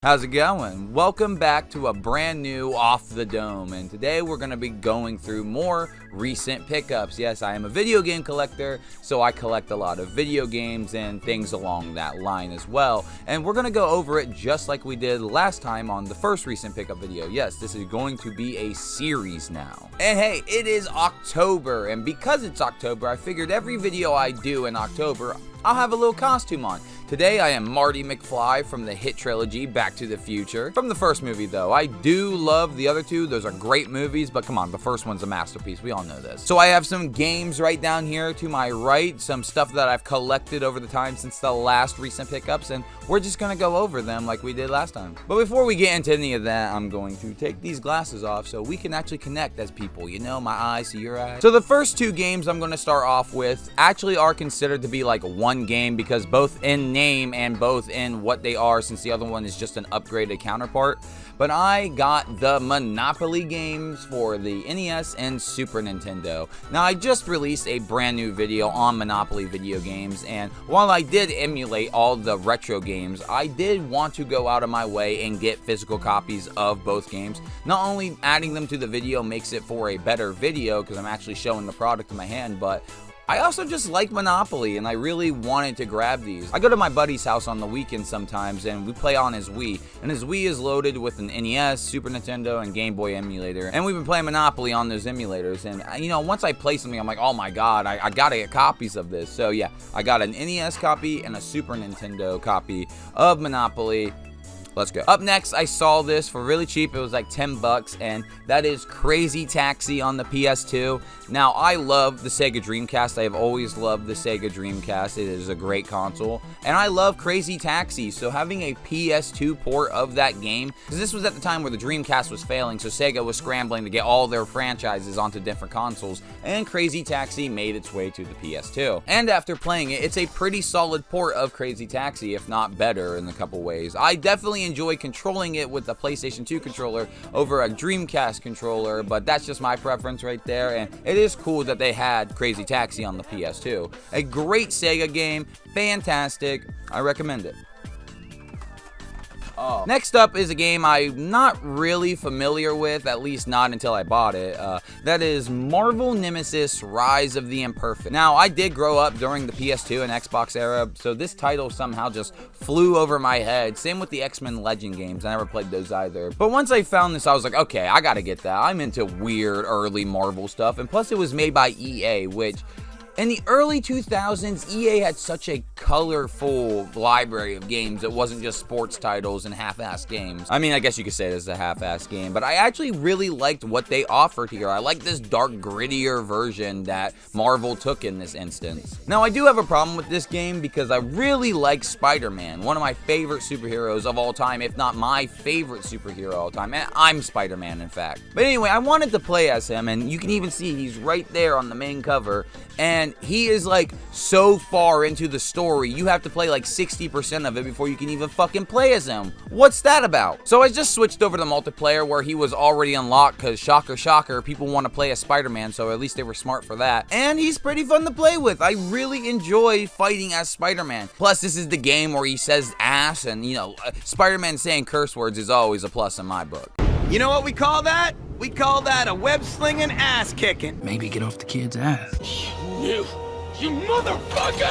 How's it going? Welcome back to a brand new Off the Dome, and today we're going to be going through more recent pickups. Yes, I am a video game collector, so I collect a lot of video games and things along that line as well, and we're going to go over it just like we did last time on the first recent pickup video. Yes, this is going to be a series now. And hey, it is October, and because it's October, I figured every video I do in October, I'll have a little costume on. Today I am Marty McFly from the hit trilogy Back to the Future. From the first movie though, I do love the other two. Those are great movies, but come on, the first one's a masterpiece. We all know this. So I have some games right down here to my right, some stuff that I've collected over the time since the last recent pickups, and we're just gonna go over them like we did last time. But before we get into any of that, I'm going to take these glasses off so we can actually connect as people, you know, my eyes to your eyes. So the first two games I'm gonna start off with actually are considered to be like one game because both in name and both in what they are, since the other one is just an upgraded counterpart. But I got the Monopoly games for the NES and Super Nintendo. Now I just released a brand new video on Monopoly video games, and while I did emulate all the retro games, I did want to go out of my way and get physical copies of both games. Not only adding them to the video makes it for a better video because I'm actually showing the product in my hand, but I also just like Monopoly, and I really wanted to grab these. I go to my buddy's house on the weekend sometimes, and we play on his Wii. And his Wii is loaded with an NES, Super Nintendo, and Game Boy emulator. And we've been playing Monopoly on those emulators. And, you know, once I play something, I'm like, oh my god, I gotta get copies of this. So, yeah, I got an NES copy and a Super Nintendo copy of Monopoly. Let's go. Up next, I saw this for really cheap. It was like 10 bucks, and that is Crazy Taxi on the PS2. Now, I love the Sega Dreamcast. I have always loved the Sega Dreamcast. It is a great console, and I love Crazy Taxi, so having a PS2 port of that game, because this was at the time where the Dreamcast was failing, so Sega was scrambling to get all their franchises onto different consoles, and Crazy Taxi made its way to the PS2. And after playing it, it's a pretty solid port of Crazy Taxi, if not better in a couple ways. I definitely enjoy controlling it with the PlayStation 2 controller over a Dreamcast controller, but that's just my preference right there, and it is cool that they had Crazy Taxi on the PS2. A great Sega game, fantastic, I recommend it. Next up is a game I'm not really familiar with, at least not until I bought it. That is Marvel Nemesis Rise of the Imperfect. Now, I did grow up during the PS2 and Xbox era, so this title somehow just flew over my head. Same with the X-Men Legend games. I never played those either. But once I found this, I was like, okay, I gotta get that. I'm into weird early Marvel stuff, and plus it was made by EA, which in the early 2000s, EA had such a colorful library of games. It wasn't just sports titles and half-assed games. I mean, I guess you could say this is a half-assed game, but I actually really liked what they offered here. I like this dark, grittier version that Marvel took in this instance. Now, I do have a problem with this game because I really like Spider-Man, one of my favorite superheroes of all time, if not my favorite superhero of all time. And I'm Spider-Man, in fact. But anyway, I wanted to play as him, and you can even see he's right there on the main cover, and he is like so far into the story, you have to play like 60% of it before you can even fucking play as him. What's that about? So I just switched over to multiplayer where he was already unlocked because shocker, shocker, people want to play as Spider-Man, so at least they were smart for that. And he's pretty fun to play with. I really enjoy fighting as Spider-Man. Plus, this is the game where he says ass, and you know, Spider-Man saying curse words is always a plus in my book. You know what we call that? We call that a web-slinging ass-kicking. Maybe get off the kid's ass. You motherfucker!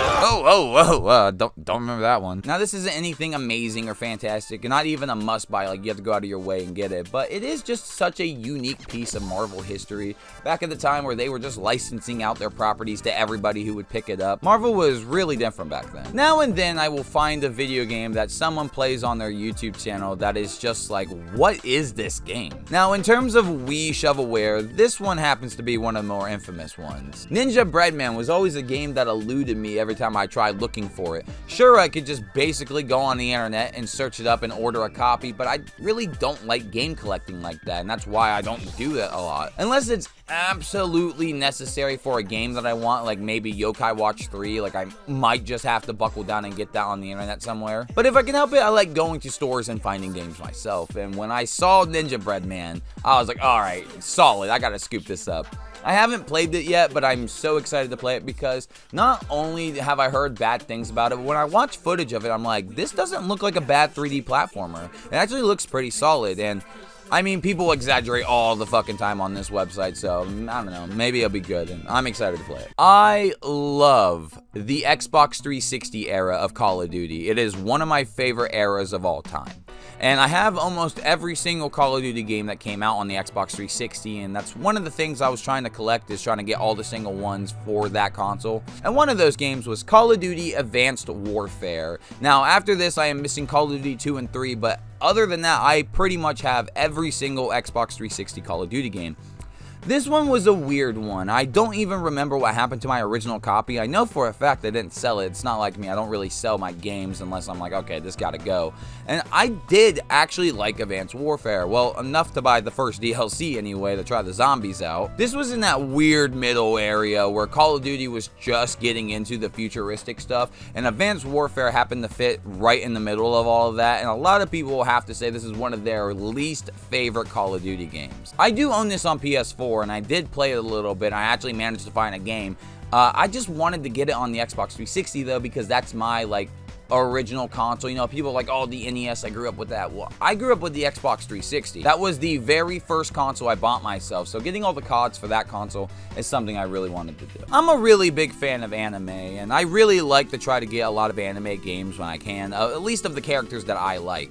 Don't remember that one. Now, this isn't anything amazing or fantastic, and not even a must-buy, like you have to go out of your way and get it, but it is just such a unique piece of Marvel history. Back at the time where they were just licensing out their properties to everybody who would pick it up, Marvel was really different back then. Now and then, I will find a video game that someone plays on their YouTube channel that is just like, what is this game? Now, in terms of Wii shovelware, this one happens to be one of the more infamous ones. Ninja Breadman was always a game that eluded me every time I tried looking for it. Sure, I could just basically go on the internet and search it up and order a copy, but I really don't like game collecting like that, and that's why I don't do that a lot. Unless it's absolutely necessary for a game that I want, like maybe Yokai Watch 3, like I might just have to buckle down and get that on the internet somewhere. But if I can help it, I like going to stores and finding games myself, and when I saw Ninja Breadman, I was like, alright, solid, I gotta scoop this up. I haven't played it yet, but I'm so excited to play it because not only have I heard bad things about it, but when I watch footage of it, I'm like, this doesn't look like a bad 3D platformer. It actually looks pretty solid, and I mean, people exaggerate all the fucking time on this website, so I don't know, maybe it'll be good, and I'm excited to play it. I love the Xbox 360 era of Call of Duty. It is one of my favorite eras of all time. And I have almost every single Call of Duty game that came out on the Xbox 360, and that's one of the things I was trying to collect, is trying to get all the single ones for that console. And one of those games was Call of Duty Advanced Warfare. Now, after this, I am missing Call of Duty 2 and 3, but other than that, I pretty much have every single Xbox 360 Call of Duty game. This one was a weird one. I don't even remember what happened to my original copy. I know for a fact I didn't sell it. It's not like me. I don't really sell my games unless I'm like, okay, this gotta go. And I did actually like Advanced Warfare. Well, enough to buy the first DLC anyway, to try the zombies out. This was in that weird middle area where Call of Duty was just getting into the futuristic stuff, and Advanced Warfare happened to fit right in the middle of all of that, and a lot of people will have to say this is one of their least favorite Call of Duty games. I do own this on PS4, and I did play it a little bit. I actually managed to find a game. I just wanted to get it on the Xbox 360 though, because that's my like original console. You know, people are like, oh, the NES, I grew up with that. Well, I grew up with the Xbox 360. That was the very first console I bought myself, so getting all the CODs for that console is something I really wanted to do. I'm a really big fan of anime, and I really like to try to get a lot of anime games when I can, at least of the characters that I like.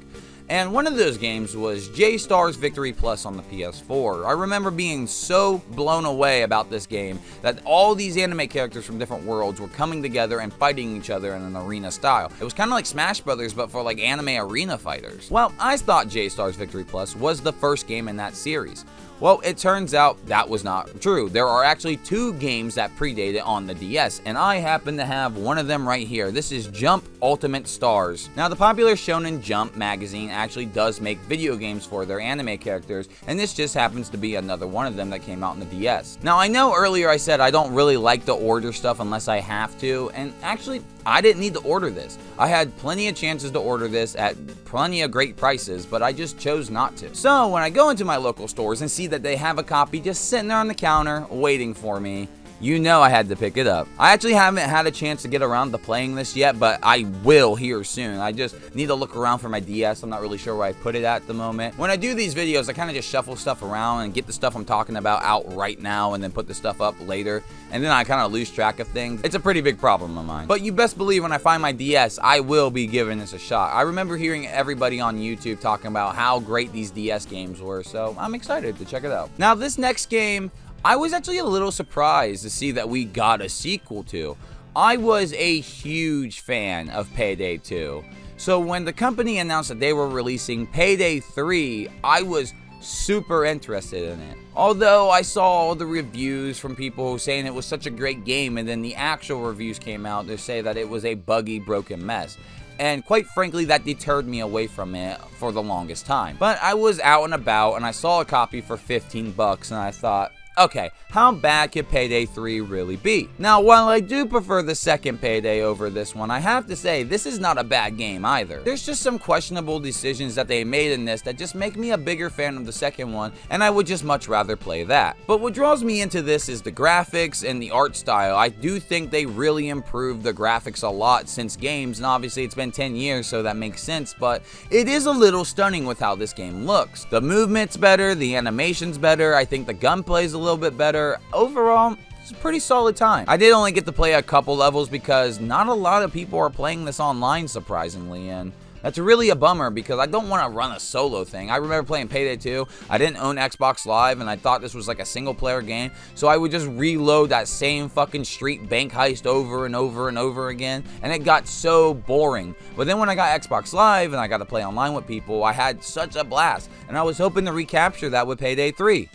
And one of those games was J-Star's Victory Plus on the PS4. I remember being so blown away about this game that all these anime characters from different worlds were coming together and fighting each other in an arena style. It was kind of like Smash Brothers, but for like anime arena fighters. Well, I thought J-Star's Victory Plus was the first game in that series. Well, it turns out that was not true. There are actually 2 games that predate it on the DS, and I happen to have one of them right here. This is Jump Ultimate Stars. Now, the popular Shonen Jump magazine actually does make video games for their anime characters, and this just happens to be another one of them that came out on the DS. Now, I know earlier I said I don't really like to order stuff unless I have to, and actually, I didn't need to order this. I had plenty of chances to order this at plenty of great prices, but I just chose not to. So when I go into my local stores and see that they have a copy just sitting there on the counter waiting for me, you know I had to pick it up. I actually haven't had a chance to get around to playing this yet, but I will here soon. I just need to look around for my DS. I'm not really sure where I put it at the moment. When I do these videos, I kind of just shuffle stuff around and get the stuff I'm talking about out right now and then put the stuff up later. And then I kind of lose track of things. It's a pretty big problem of mine. But you best believe when I find my DS, I will be giving this a shot. I remember hearing everybody on YouTube talking about how great these DS games were, so I'm excited to check it out. Now, this next game, I was actually a little surprised to see that we got a sequel to. I was a huge fan of Payday 2. So when the company announced that they were releasing Payday 3, I was super interested in it. Although I saw all the reviews from people saying it was such a great game, and then the actual reviews came out to say that it was a buggy, broken mess. And quite frankly, that deterred me away from it for the longest time. But I was out and about, and I saw a copy for 15 bucks, and I thought, okay, how bad could Payday 3 really be? Now, while I do prefer the second Payday over this one, I have to say, this is not a bad game either. There's just some questionable decisions that they made in this that just make me a bigger fan of the second one, and I would just much rather play that. But what draws me into this is the graphics and the art style. I do think they really improved the graphics a lot since games, and obviously it's been 10 years, so that makes sense, but it is a little stunning with how this game looks. The movement's better, the animation's better, I think the gunplay's a little bit better. Overall, it's a pretty solid time. I did only get to play a couple levels because not a lot of people are playing this online, surprisingly, and that's really a bummer because I don't want to run a solo thing. I remember playing Payday 2. I didn't own Xbox Live, and I thought this was like a single player game, so I would just reload that same fucking street bank heist over and over and over again, and it got so boring. But then when I got Xbox Live and I got to play online with people, I had such a blast, and I was hoping to recapture that with Payday 3.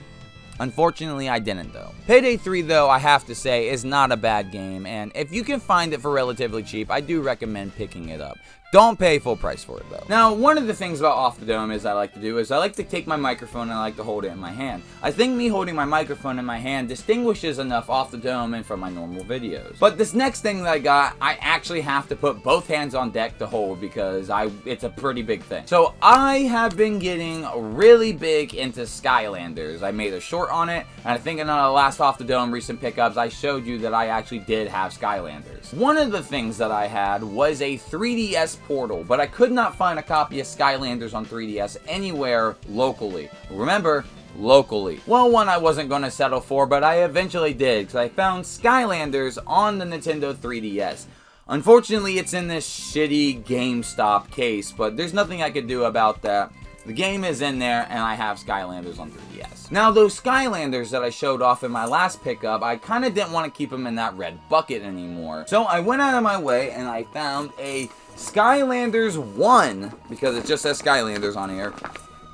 Unfortunately, I didn't though. Payday 3 though, I have to say, is not a bad game, and if you can find it for relatively cheap, I do recommend picking it up. Don't pay full price for it though. Now, one of the things about Off the Dome is I like to take my microphone and I like to hold it in my hand. I think me holding my microphone in my hand distinguishes enough Off the Dome and from my normal videos. But this next thing that I got, I actually have to put both hands on deck to hold because it's a pretty big thing. So I have been getting really big into Skylanders. I made a short on it, and I think in the last Off the Dome recent pickups, I showed you that I actually did have Skylanders. One of the things that I had was a 3DS Portal, but I could not find a copy of Skylanders on 3DS anywhere locally. Remember, locally. Well, one I wasn't going to settle for, but I eventually did, because I found Skylanders on the Nintendo 3DS. Unfortunately, it's in this shitty GameStop case, but there's nothing I could do about that. The game is in there, and I have Skylanders on 3DS. Now, those Skylanders that I showed off in my last pickup, I kind of didn't want to keep them in that red bucket anymore. So I went out of my way, and I found a Skylanders 1, because it just says Skylanders on here,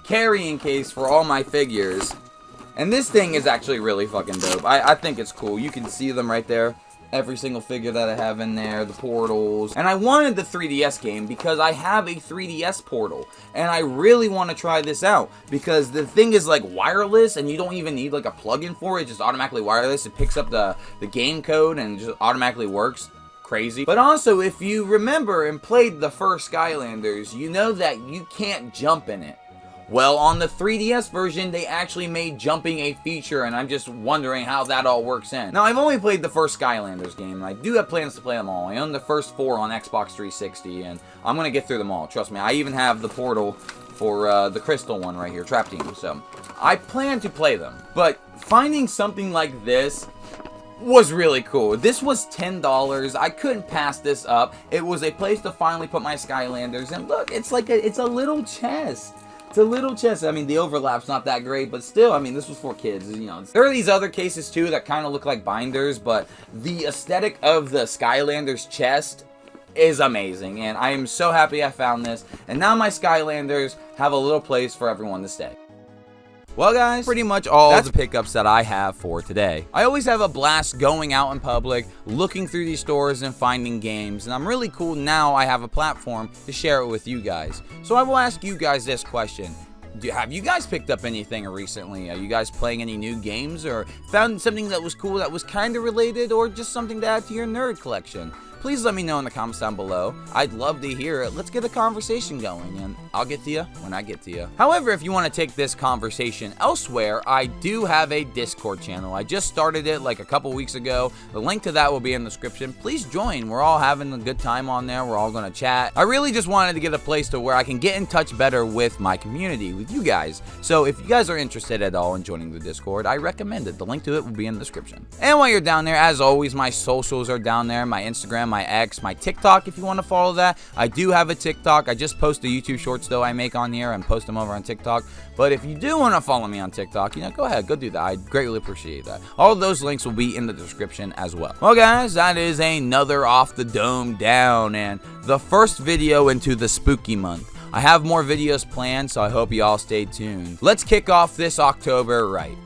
carrying case for all my figures. And this thing is actually really fucking dope. I think it's cool. You can see them right there. Every single figure that I have in there, the portals. And I wanted the 3DS game because I have a 3DS portal. And I really want to try this out because the thing is like wireless and you don't even need like a plug-in for it. It's just automatically wireless. It picks up the game code and just automatically works. Crazy. But also, if you remember and played the first Skylanders, you know that you can't jump in it. Well, on the 3DS version, they actually made jumping a feature, and I'm just wondering how that all works in. Now, I've only played the first Skylanders game, and I do have plans to play them all. I own the first 4 on Xbox 360, and I'm going to get through them all. Trust me, I even have the portal for the Crystal one right here, Trap Team, so I plan to play them. But finding something like this was really cool. This was $10. I couldn't pass this up. It was a place to finally put my Skylanders, and look, it's a little chest. It's a little chest. I mean, the overlap's not that great, but still, I mean, this was for kids, you know. There are these other cases, too, that kind of look like binders, but the aesthetic of the Skylanders chest is amazing, and I am so happy I found this. And now my Skylanders have a little place for everyone to stay. Well, guys, pretty much all the pickups that I have for today. I always have a blast going out in public, looking through these stores and finding games, and I'm really cool now I have a platform to share it with you guys. So I will ask you guys this question. Have you guys picked up anything recently? Are you guys playing any new games or found something that was cool that was kind of related or just something to add to your nerd collection? Please let me know in the comments down below. I'd love to hear it. Let's get a conversation going, and I'll get to you when I get to you. However, if you want to take this conversation elsewhere, I do have a Discord channel. I just started it like a couple weeks ago. The link to that will be in the description. Please join. We're all having a good time on there. We're all going to chat. I really just wanted to get a place to where I can get in touch better with my community, with you guys. So if you guys are interested at all in joining the Discord, I recommend it. The link to it will be in the description. And while you're down there, as always, my socials are down there. My Instagram, my X, my TikTok if you want to follow that. I do have a TikTok. I just post the YouTube shorts though I make on here and post them over on TikTok. But if you do want to follow me on TikTok, you know, go ahead, go do that. I'd greatly appreciate that. All of those links will be in the description as well. Well, guys, that is another Off the Dome down and the first video into the spooky month. I have more videos planned, so I hope you all stay tuned. Let's kick off this October right.